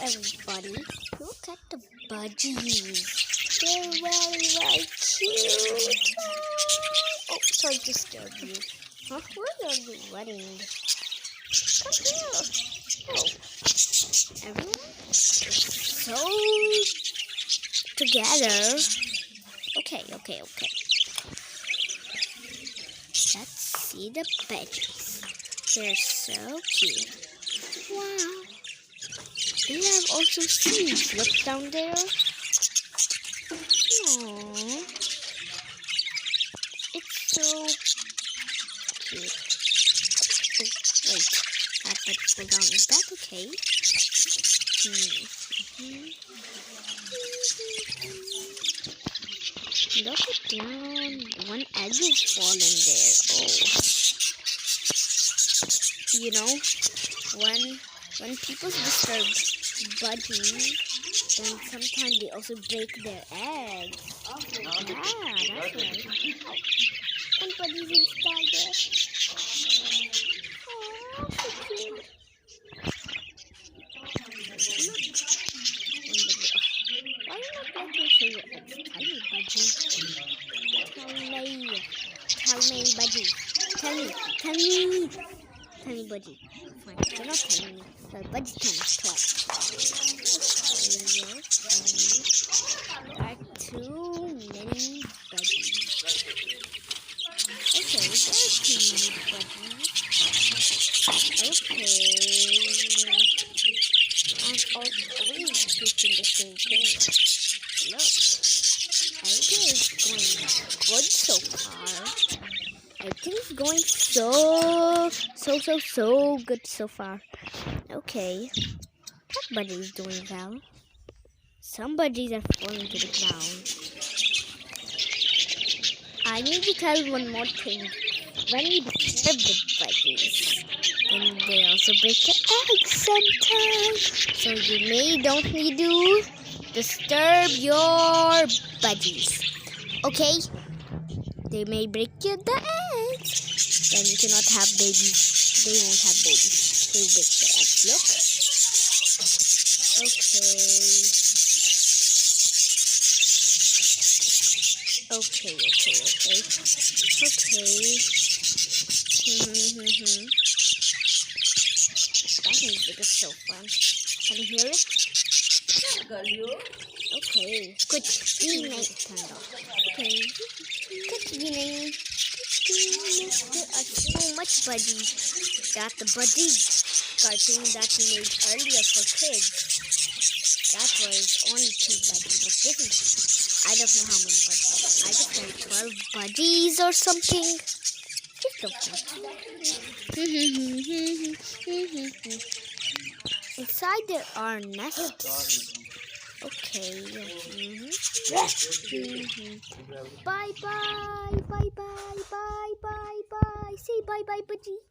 everybody, look at the budgies. They're very cute. Oh, sorry to disturb you. Huh? Where are you running? Come here. Oh, everyone is so together. Okay. Let's see the budgies. They're so cute. Wow. They have also seeds. Look down there. Aww. It's so cute. Oh, wait. That budgie fell down. Is that okay? Look it down. One egg is fallen there. Oh. You know, when people disturb budgies, then sometimes they also break their eggs. Yeah, that's right. One budgie's installed there. Oh, so cute. Why are you not letting me show your eggs? Tell me, budgie. Tell me, budgie. Tell me, budgie. Fine, you're not telling me. So, budgie can talk. There are too many budgies. Okay, there are too many budgies. Okay. I'm always teaching the same thing. Look, everything is going good so far. Everything's going so good so far. Okay, that budgie is doing well. Some budgies are falling to the ground. I need to tell one more thing. When you disturb the budgies, then they also break the eggs sometimes. So you don't need to disturb your budgies. Okay? They may break the eggs. Then you cannot have babies. They won't have babies. They will break the eggs. Look. Okay. That music is so fun. Can you hear it? Okay. Good evening. Turn off. Okay. Good evening. There are so much budgies. That's the budgie cartoon that we made earlier for kids. That was only 2 budgies, but this is, I don't know how many budgies. I just know 12 budgies or something. It's so fun. Inside there are nests. Okay. Bye. Say bye, budgie.